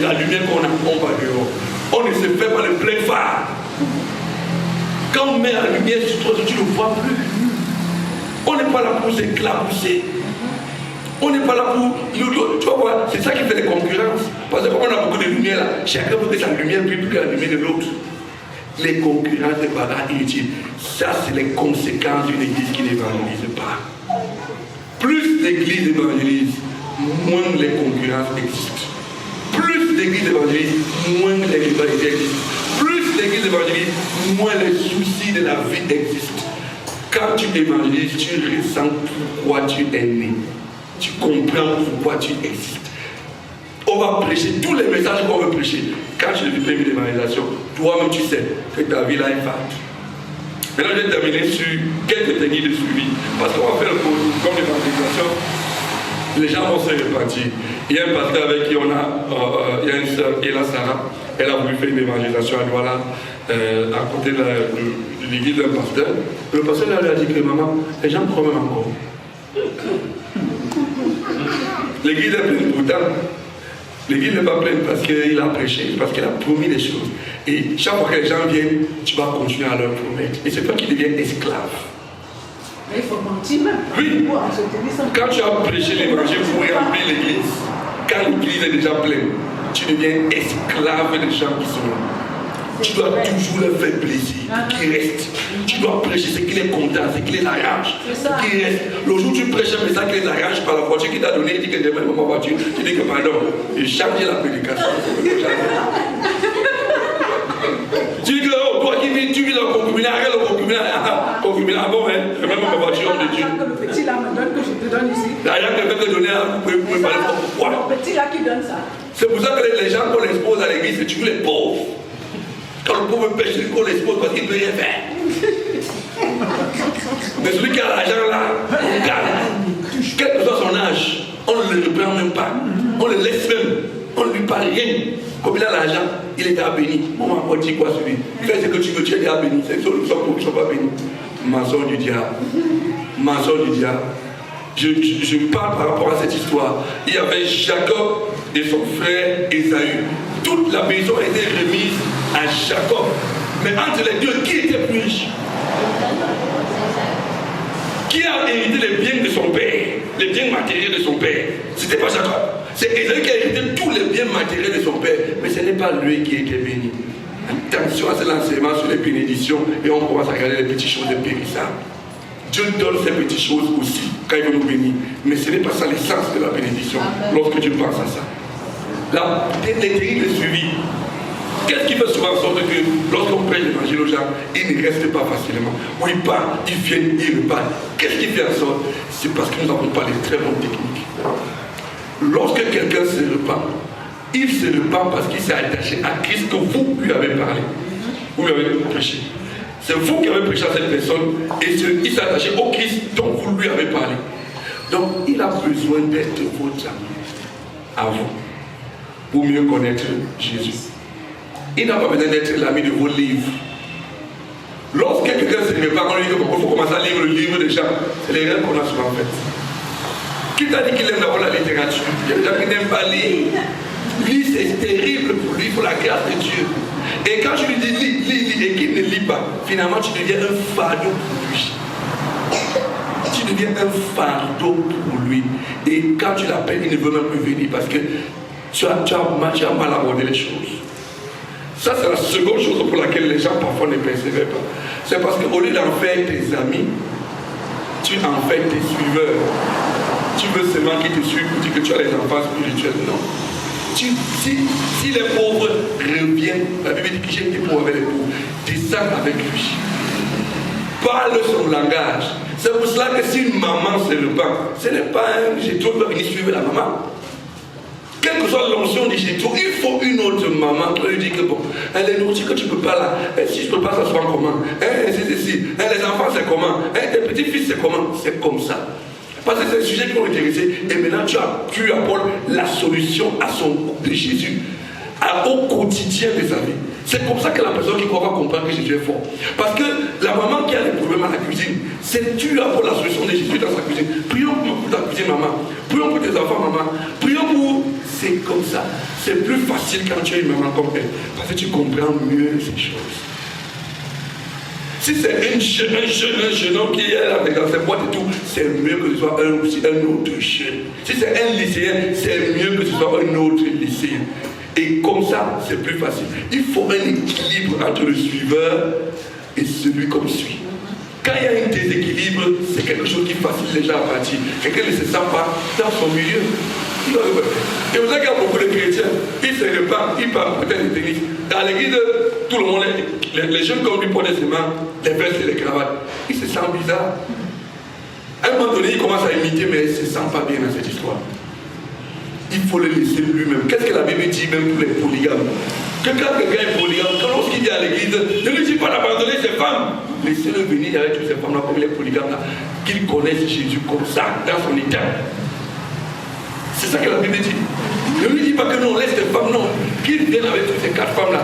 la lumière qu'on a, on va dehors. On ne se fait pas le plein phare. Quand on met la lumière sur toi, tu ne vois plus. On n'est pas là pour s'éclabousser. On n'est pas là pour... Tu vas voir, c'est ça qui fait les concurrences. Parce que comme on a beaucoup de lumière là, chacun veut que sa lumière brille plus que la lumière de l'autre. Les concurrences des bagarres inutiles. Ça, c'est les conséquences d'une église qui n'évangélise pas. Plus l'église évangélise, moins les concurrences existent. Plus l'église évangélise, moins les rivalités existent. Plus l'église évangélise, moins les soucis de la vie existent. Quand tu évangélises, tu ressens pourquoi tu es né. Tu comprends pourquoi tu existes. On va prêcher tous les messages qu'on veut prêcher. Quand je fais une évangélisation, toi-même tu sais que ta vie là est faite. Maintenant je vais terminer sur quelques techniques de suivi. Parce qu'on va faire le cours comme l'évangélisation. Les gens vont se répartir. Il y a un pasteur avec qui on a, il y a une sœur, Ella Sarah. Elle a voulu faire une évangélisation à Douala, à côté de l'église d'un pasteur. Le pasteur lui a dit que maman, les gens croient même encore. L'église est pleine pourtant. L'église n'est pas pleine parce qu'il a prêché, parce qu'il a promis des choses. Et chaque fois que les gens viennent, tu vas continuer à leur promettre. Et c'est toi qui deviens esclave. Mais il faut mentir même. Oui. Quand tu as prêché l'évangile pour remplir l'église, quand l'église est déjà pleine, tu deviens esclave des gens qui sont là. Tu dois toujours leur faire plaisir, qui reste. Tu dois prêcher ce qui les content, ce qui les arrange, qui reste. Le jour où tu prêches un message qui les arrange par la voiture qu'il t'a donné, il dit que demain, ma voiture, tu dis que pardon, j'ai changé la prédication. Tu dis que oh, toi qui vis, tu vis dans le concubinat, arrête le concubinat. Concubinat, bon, hein, même ma voiture, homme de Dieu. Le petit là me donne que je te donne ici. L'argent que je vais te donner, vous pouvez parler pourquoi. Le petit là qui donne ça. C'est pour ça que les gens qu'on expose à l'église, c'est toujours les pauvres. Quand le pauvre pêche, c'est qu'on l'expose parce qu'il ne peut rien faire. Mais celui qui a l'argent là, on garde. Quel que soit son âge, on ne le reprend même pas. On le laisse même. On ne lui parle rien. Comme il a l'argent, il est déjà béni. On m'a dit quoi sur lui. Fais ce que tu veux, tu es déjà béni. C'est ceux qui ne sont pas bénis. Mensonge du diable. Mensonge du diable. Je parle par rapport à cette histoire. Il y avait Jacob et son frère Ésaü. Toute la maison a été remise à Jacob. Mais entre les deux, qui était plus riche? Qui a hérité les biens de son père, les biens matériels de son père? C'était pas Jacob. C'est Ésaü qui a hérité tous les biens matériels de son père. Mais ce n'est pas lui qui était béni. Attention à cet enseignement sur les bénédictions et on commence à regarder les petites choses périssables. Dieu donne ces petites choses aussi quand il veut nous bénir. Mais ce n'est pas ça l'essence de la bénédiction. Lorsque tu penses à ça. Là, les techniques de suivi. Qu'est-ce qui fait souvent en sorte que lorsqu'on prêche l'évangile aux gens, ils ne restent pas facilement. Ou ils partent, ils viennent, ils repartent. Qu'est-ce qui fait en sorte? C'est parce que nous n'avons pas les très bonnes techniques. Lorsque quelqu'un se repent, il se repent parce qu'il s'est attaché à Christ que vous lui avez parlé. Vous lui avez prêché. C'est vous qui avez prêché à cette personne et il s'est attaché au Christ dont vous lui avez parlé. Donc il a besoin d'être votre ami à vous pour mieux connaître Jésus. Il n'a pas besoin d'être l'ami de vos livres. Lorsque quelqu'un se répare, on lui dit qu'il faut commencer à lire le livre des gens. C'est les rêves qu'on a souvent fait. Qui t'a dit qu'il aime d'abord la littérature? Il y a des gens qui n'aiment pas lire. Lire, c'est terrible pour lui, pour la grâce de Dieu. Et quand je lui dis lis, et qu'il ne lit pas, finalement tu deviens un fardeau pour lui. Tu deviens un fardeau pour lui. Et quand tu l'appelles, il ne veut même plus venir parce que tu as mal abordé les choses. Ça, c'est la seconde chose pour laquelle les gens parfois ne persévèrent pas. C'est parce qu'au lieu d'en faire tes amis, tu en fais tes suiveurs. Tu veux seulement qu'ils te suivent pour dire que tu as les enfants spirituels. Non. Si les pauvres reviennent, la Bible dit que j'aime les pauvres avec les pauvres, descends avec lui. Parle son langage. C'est pour cela que si une maman se repent, ce n'est pas un Jétro qui va venir suivre la maman. Quelle que soit l'onction du Jétro, il faut une autre maman qui lui dit que bon, les nourritures que tu ne peux pas là, si je ne peux pas, ça se fait comment? Les enfants c'est comment? Tes petits-fils c'est comment? C'est comme ça. Parce que c'est un sujet qui m'a intéressé. Et maintenant, tu apportes la solution de Jésus au quotidien de sa vie. C'est comme ça que la personne qui croit va comprendre que Jésus est fort. Parce que la maman qui a des problèmes à la cuisine, c'est tu apportes la solution de Jésus dans sa cuisine. Prions pour ta cuisine, maman. Prions pour tes enfants, maman. Prions pour C'est comme ça. C'est plus facile quand tu es une maman comme elle. Parce que tu comprends mieux ces choses. Si c'est un jeune homme qui est là dans ses boîtes et tout, c'est mieux que ce soit un autre jeune. Si c'est un lycéen, c'est mieux que ce soit un autre lycéen. Et comme ça, c'est plus facile. Il faut un équilibre entre le suiveur et celui qu'on suit. Quand il y a un déséquilibre, c'est quelque chose qui facilite les gens à partir. Quelqu'un ne se sent pas dans son milieu. Et vous savez qu'il y a beaucoup de chrétiens, ils se répandent, ils parlent peut-être de tennis. Dans l'église, tout le monde, les jeunes comme lui portent ses mains, les vestes et les cravates. Ils se sentent bizarres. À un moment donné, il commence à imiter, mais il ne se sent pas bien dans cette histoire. Il faut le laisser lui-même. Qu'est-ce que la Bible dit même pour les polygames? Que quand quelqu'un est polygame, lorsqu'il vient à l'église, ne lui dis pas d'abandonner ses femmes. Laissez-le venir avec toutes ces femmes-là, comme les polygames là, qu'ils connaissent Jésus comme ça, dans son état. C'est ça que la Bible dit. Ne lui dis pas que non, laisse tes femmes, non. Qu'ils viennent avec toutes ces 4 femmes-là.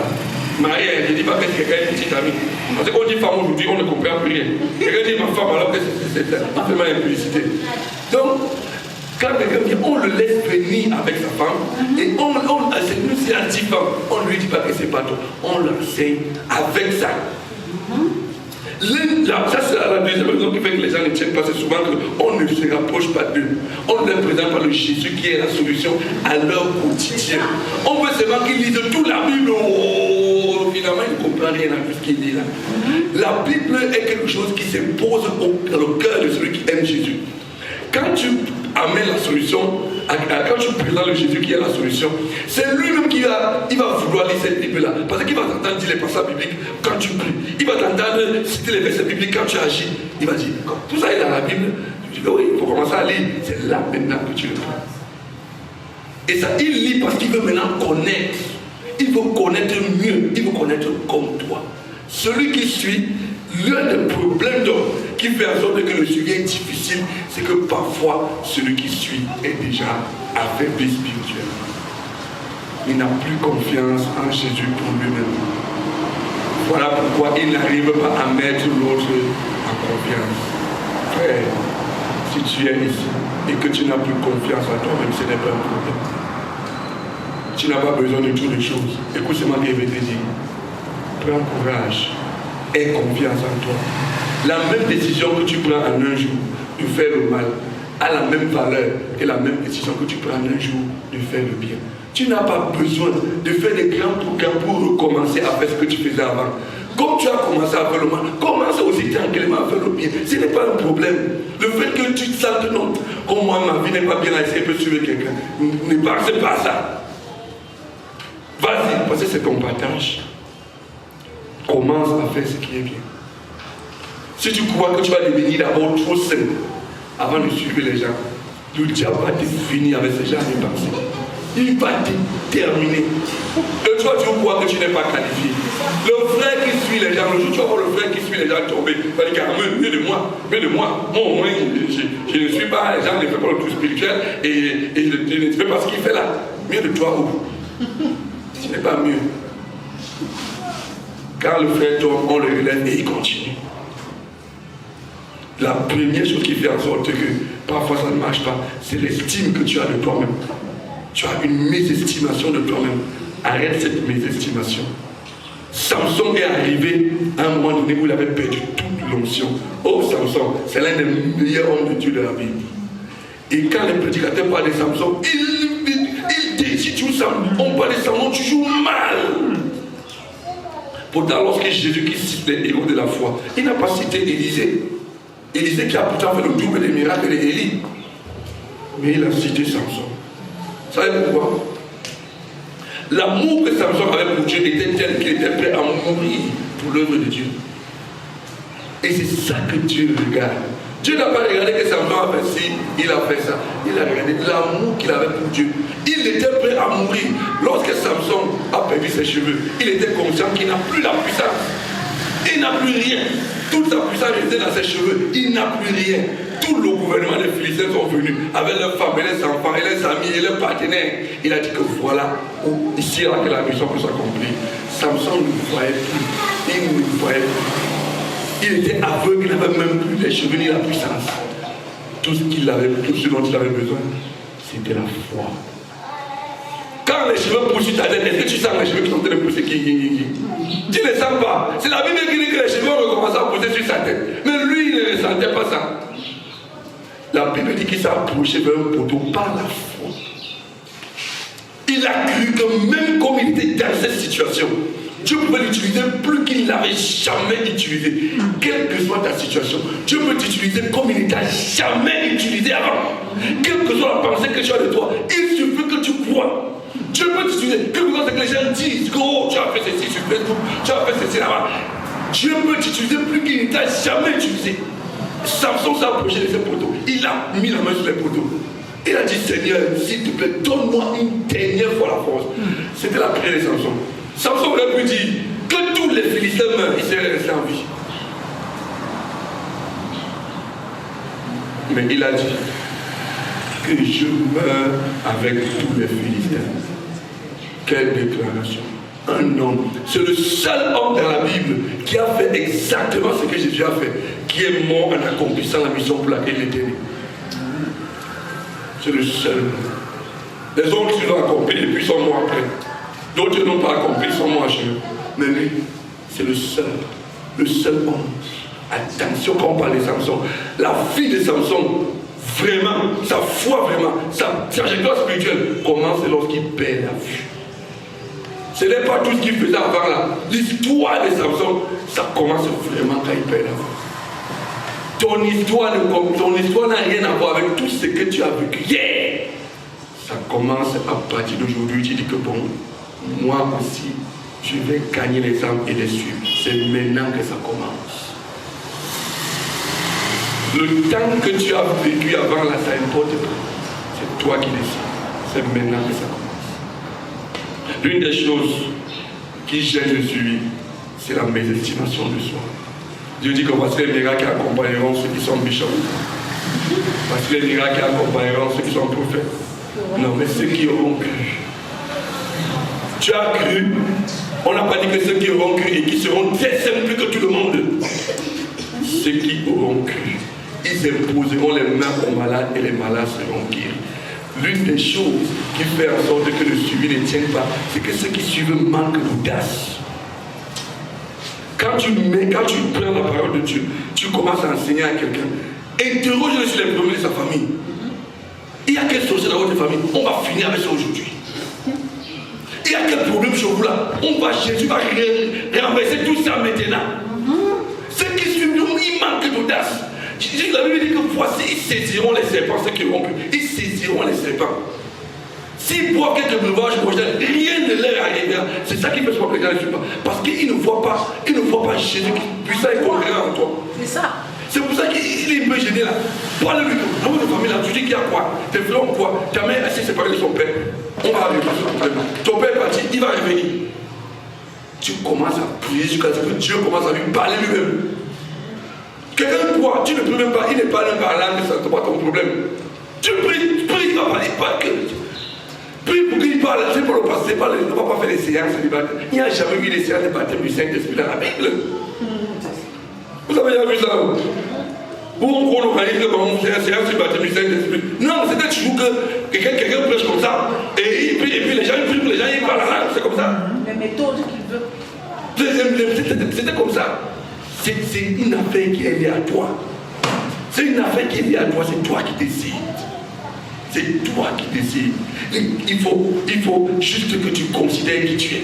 Marie, je ne dis pas que quelqu'un est une petite amie. Parce qu'on dit femme aujourd'hui, on ne comprend plus rien. Quelqu'un dit ma femme alors que c'est simplement une publicité. Donc, quand quelqu'un vient, on le laisse venir avec sa femme. Et c'est un petit femme. On ne lui dit pas que c'est pas toi. On l'enseigne avec ça. Ça, c'est la deuxième raison qui fait que les gens ne tiennent pas. C'est souvent qu'on ne se rapproche pas d'eux. On ne leur présente pas le Jésus qui est la solution à leur quotidien. On veut seulement qu'ils lisent toute la Bible. Oh, finalement, ils ne comprennent rien à ce qu'il dit là. La Bible est quelque chose qui se pose dans le cœur de celui qui aime Jésus. Quand tu amènes la solution, quand tu présentes le Jésus qui est la solution, c'est lui-même qui va vouloir lire cette Bible-là. Parce qu'il va t'entendre dire les passages bibliques quand tu pries. Il va t'entendre citer les versets bibliques quand tu agis. Il va dire, tout ça est dans la Bible. Tu dis, oui, il faut commencer à lire. C'est là maintenant que tu le prends. Et ça, il lit parce qu'il veut maintenant connaître. Il veut connaître mieux. Il veut connaître comme toi. Celui qui suit, l'un des problèmes qui fait en sorte que le suivi est difficile, c'est que parfois, celui qui suit est déjà affaibli spirituellement. Il n'a plus confiance en Jésus pour lui-même. Voilà pourquoi il n'arrive pas à mettre l'autre en confiance. Frère, si tu es ici et que tu n'as plus confiance en toi-même, ce n'est pas un problème. Tu n'as pas besoin de toutes les choses. Écoute ce que je vais te dire. Prends courage. Aie confiance en toi. La même décision que tu prends en un jour de faire le mal a la même valeur que la même décision que tu prends en un jour de faire le bien. Tu n'as pas besoin de faire des grands programmes pour recommencer à faire ce que tu faisais avant. Comme tu as commencé à faire le mal, commence aussi tranquillement à faire le bien. Ce n'est pas un problème. Le fait que tu te sentes non, comme moi ma vie n'est pas bien là, je peux suivre quelqu'un. Ne pense pas ça. Vas-y, parce que c'est ton partage. Commence à faire ce qui est bien. Si tu crois que tu vas devenir d'abord trop sain avant de suivre les gens, le diable va te finir avec ces gens de pensée. Il va te terminer. Et toi, tu crois que tu n'es pas qualifié. Le frère qui suit les gens, le jour où tu vas voir le frère qui suit les gens tomber, il va dire carrément, mieux de moi. Moi au moins, je ne suis pas, les gens ne font pas le tout spirituel et je ne fais pas ce qu'il fait là. Mieux de toi où? Ce n'est pas mieux. Quand le frère tombe, on le relève et il continue. La première chose qui fait en sorte que parfois ça ne marche pas, c'est l'estime que tu as de toi-même. Tu as une mésestimation de toi-même. Arrête cette mésestimation. Samson est arrivé à un moment donné où il avait perdu toute l'onction. Oh, Samson, c'est l'un des meilleurs hommes de Dieu de la Bible. Et quand les prédicateurs parlent de Samson, il décide tout ça. On parle de Samson, tu joues mal. Pourtant, lorsque Jésus qui cite les héros de la foi, il n'a pas cité Élisée. Élisée qui a pourtant fait le double des miracles d'Élie. Mais il a cité Samson. Vous savez pourquoi? L'amour que Samson avait pour Dieu était tel qu'il était prêt à mourir pour l'œuvre de Dieu. Et c'est ça que Dieu regarde. Dieu n'a pas regardé que Samson a fait ci, il a fait ça. Il a regardé l'amour qu'il avait pour Dieu. Il était prêt à mourir. Lorsque Samson a perdu ses cheveux, il était conscient qu'il n'a plus la puissance. Il n'a plus rien. Toute sa puissance était dans ses cheveux. Il n'a plus rien. Tout le gouvernement des Philistins sont venus avec leurs femmes et les enfants et les amis et leurs partenaires. Il a dit que voilà, ici là que la mission peut s'accomplir. Samson ne voyait plus. Il ne voyait plus. Il était aveugle, il n'avait même plus les cheveux ni la puissance. Tout ce dont il avait besoin, c'était la foi. Quand les cheveux poussent sur ta tête, est-ce que tu sens les cheveux qui sont en train de pousser? Tu ne sens pas. C'est la Bible qui dit que les cheveux ont recommencé à pousser sur sa tête. Mais lui, il ne ressentait pas ça. La Bible dit qu'il s'est approché vers un poteau par la foi. Il a cru que même comme il était dans cette situation, Dieu pouvait l'utiliser plus qu'il ne l'avait jamais utilisé. Quelle que soit ta situation, Dieu peut t'utiliser comme il ne t'a jamais utilisé avant. Quelle que soit la pensée que tu as de toi, il suffit que tu crois. Dieu peut t'utiliser. Quelle que soit ce que les gens disent, oh, tu as fait ceci sur Facebook, tu as fait ceci là-bas. Dieu peut t'utiliser plus qu'il ne t'a jamais utilisé. Samson s'est approché de ce poteau. Il a mis la main sur les poteaux. Il a dit, Seigneur, s'il te plaît, donne-moi une dernière fois la force. C'était la prière de Samson. Samson aurait pu dire que tous les Philistins meurent, il serait resté en vie. Mais il a dit que je meurs avec tous les Philistins. Quelle déclaration! Un homme, c'est le seul homme dans la Bible qui a fait exactement ce que Jésus a fait, qui est mort en accomplissant la mission pour laquelle il était né. C'est le seul. Les autres qui l'ont accompli et puis sont morts après. D'autres n'ont pas accompli, ils sont morts chez eux. Mais lui, c'est le seul homme. Attention quand on parle de Samson. La vie de Samson, vraiment, sa foi vraiment, sa trajectoire spirituelle commence lorsqu'il perd la vue. Ce n'est pas tout ce qu'il faisait avant là. L'histoire de Samson, ça commence vraiment quand il perd la vue. Ton histoire n'a rien à voir avec tout ce que tu as vécu hier. Ça commence à partir d'aujourd'hui. Tu dis que bon, moi aussi, je vais gagner les âmes et les suivre. C'est maintenant que ça commence. Le temps que tu as vécu avant là, ça n'importe pas. C'est toi qui décides. C'est maintenant que ça commence. L'une des choses qui gêne le suivi, c'est la mésestimation de soi. Dieu dit que voici les miracles qui accompagneront ceux qui sont méchants. Voici les miracles qui accompagneront ceux qui sont prophètes. Non, mais ceux qui auront cru. Tu as cru. On n'a pas dit que ceux qui auront cru et qui seront très simples que tout le monde. Ceux qui auront cru, ils imposeront les mains aux malades et les malades seront guéris. L'une des choses qui fait en sorte que le suivi ne tienne pas, c'est que ceux qui suivent manquent d'audace. Quand tu prends la parole de Dieu, tu commences à enseigner à quelqu'un. Interroge-le sur les problèmes de sa famille. Il y a quel sorcier dans votre famille? On va finir avec ça aujourd'hui. Il y a quel problème chez vous là? Jésus va renverser tout ça maintenant. Ceux qui suivent, ils manquent d'audace. La Bible dit que voici, ils saisiront les serpents, ceux qui auront cru. Ils saisiront les serpents. S'ils voient quelques breuvages prochains, rien ne leur arrivera. C'est ça qui fait que les gens ne suivent pas. Parce qu'ils ne voient pas Jésus qui est puissant et concret en toi. C'est ça. C'est pour ça qu'il est un peu gêné là. Parle-lui dans votre famille là, tu dis qu'il y a quoi? Tes frères ont quoi? Ta mère est séparée de son père. On va arriver à ce problème. Ton père est parti, il va revenir. Tu commences à prier jusqu'à ce que Dieu commence à lui parler lui-même. Quelqu'un croit, tu ne peux même pas, il n'est pas même par langue, ça ne pas ton problème. Tu pries, il va parler, pas que. Prie pour qu'il parle, c'est pour le passer, on ne va pas faire des séances de baptême. Il n'y a jamais eu des séances de baptême du Saint-Esprit dans la Bible. Vous avez déjà vu ça? Où on organise une séance de baptême du Saint-Esprit. Non, c'était toujours que quelqu'un prêche comme ça. Et puis les gens prient, les gens ils parlent la langue, c'est comme ça. Les méthodes qu'il veut. C'était comme ça. C'est une affaire qui est liée à toi. C'est une affaire qui est liée à toi, c'est toi qui décides. C'est toi qui décides. Il faut juste que tu considères qui tu es.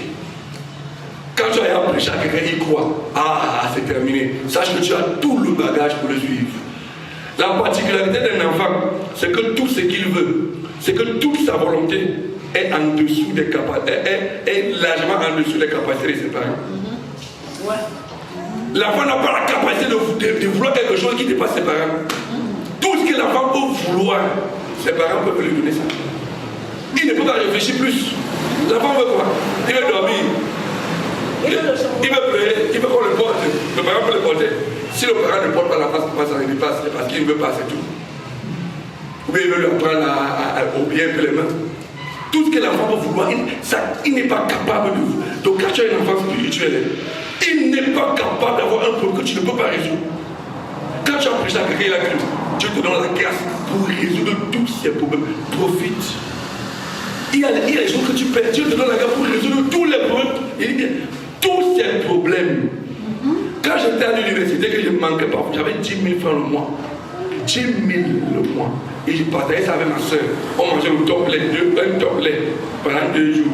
Quand tu as prêché à quelqu'un, il croit. Ah, c'est terminé. Sache que tu as tout le bagage pour le suivre. La particularité d'un enfant, c'est que tout ce qu'il veut, c'est que toute sa volonté est en dessous des capacités, est largement en dessous des capacités de ses parents. Ouais. L'enfant n'a pas la capacité de vouloir quelque chose qui dépasse ses parents. Tout ce que l'enfant peut vouloir, ses parents peuvent lui donner ça. Il ne peut pas réfléchir plus. L'enfant veut quoi? Il veut dormir. Il veut pleurer. Il veut qu'on le porte. Le parent peut le porter. Si le parent ne porte pas la face, il passe, c'est parce qu'il ne veut pas, c'est tout. Ou bien il veut lui apprendre au bien un peu les mains. Tout ce que l'enfant peut vouloir, il n'est pas capable de. Donc quand tu as un enfant spirituel, il n'est pas capable d'avoir un problème que tu ne peux pas résoudre. Quand tu as prêché à quelqu'un, il a cru. Dieu te donne la grâce pour résoudre tous ces problèmes. Profite. Il y a des choses que tu perds. Dieu te donne la grâce pour résoudre tous les problèmes. Il dit bien, tous ces problèmes. Quand j'étais à l'université, que je manquais pas, j'avais 10 000 francs le mois. 10 000 le mois. Et je partageais ça avec ma soeur. On mangeait un top lait pendant 2 jours.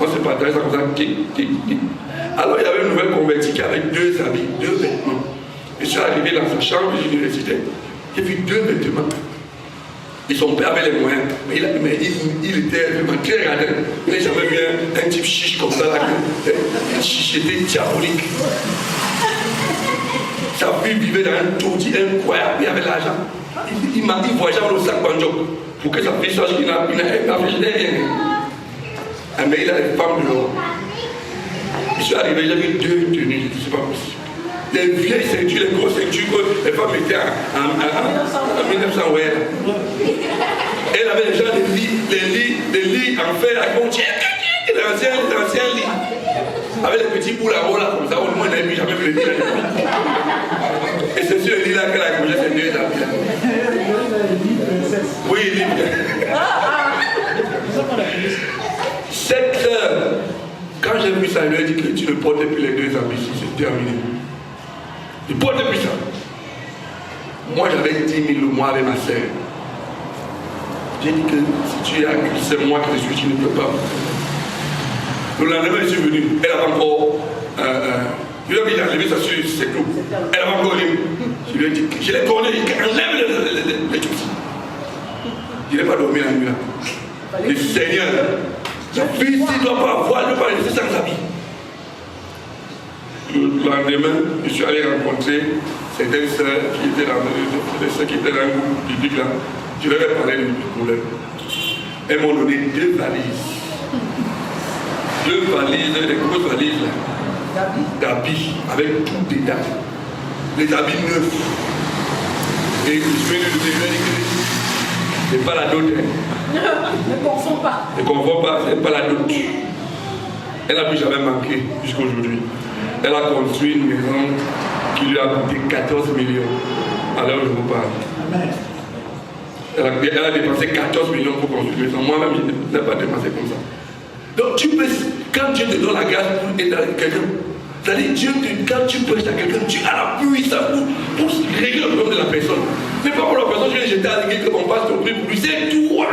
On se partageait ça comme ça. Alors il y avait une nouvelle convertie qui avait 2 habits, 2 vêtements. Je suis arrivé dans sa chambre de l'université. J'ai vu 2 vêtements. Et son père avait les moyens. Mais il était vraiment très radin. Il n'a jamais vu un type chiche comme ça. Là, un chiche était diabolique. Sa fille vivait dans un taudis incroyable. Il avait l'argent. Il voyageait dans le sac banjo pour que sa fille sache qu'il n'a rien. Mais il a les femmes dehors. Je suis arrivé, j'avais 2 tenues. C'est pas possible. Les vieilles ceintures, les grosses ceintures que les femmes mettaient en 1900. Ouais. Elle avait déjà des lits en fer à compter. Les anciens lits. Avec les petits bouts là-haut, là, comme ça, au moins, elle n'a jamais vu le lit là. Et c'est sur le lit là qu'elle a accroché ses 2 habits là. Oui, il dit bien. 7 heures. Quand j'ai vu ça, il lui a dit que tu ne portes plus les 2 habits ici, c'est terminé. Il ne porte plus ça. Moi, j'avais 10 000 le mois avec ma soeur. J'ai dit que si tu as, c'est moi qui te suis, tu ne peux pas. Le lendemain, je suis venu. Elle avait encore. Je lui ai dit d'enlever ça sur ses clous. Elle avait encore libre. Je lui ai dit, je l'ai collé, enlève les trucs. Je n'ai pas dormi la nuit là. Le Seigneur, la fille, s'il ne doit pas avoir, elle ne doit pas laisser sans habit. Le lendemain, je suis allé rencontrer certaines sœurs qui étaient dans le groupe biblique là. Je leur ai parlé du problème. Elles m'ont donné 2 valises. 2 valises, des grosses valises là. D'habits, avec tout dedans. Les habits neufs. Et je suis venu de dire que c'est pas la dot. Ne confond pas. Ne confond pas, c'est pas la dot. Elle n'a plus jamais manqué jusqu'à aujourd'hui. Elle a construit une maison qui lui a coûté 14 millions. À l'heure où je vous parle. Elle a dépensé 14 millions pour construire une maison. Moi-même, je n'ai pas dépensé comme ça. Donc tu peux, quand Dieu te donne la grâce pour aider quelqu'un, c'est-à-dire Dieu, quand tu prêches à quelqu'un, tu as la puissance pour régler le problème de la personne. C'est pas pour la personne que j'étais à l'église qu'on passe ton prix pour lui, c'est toi.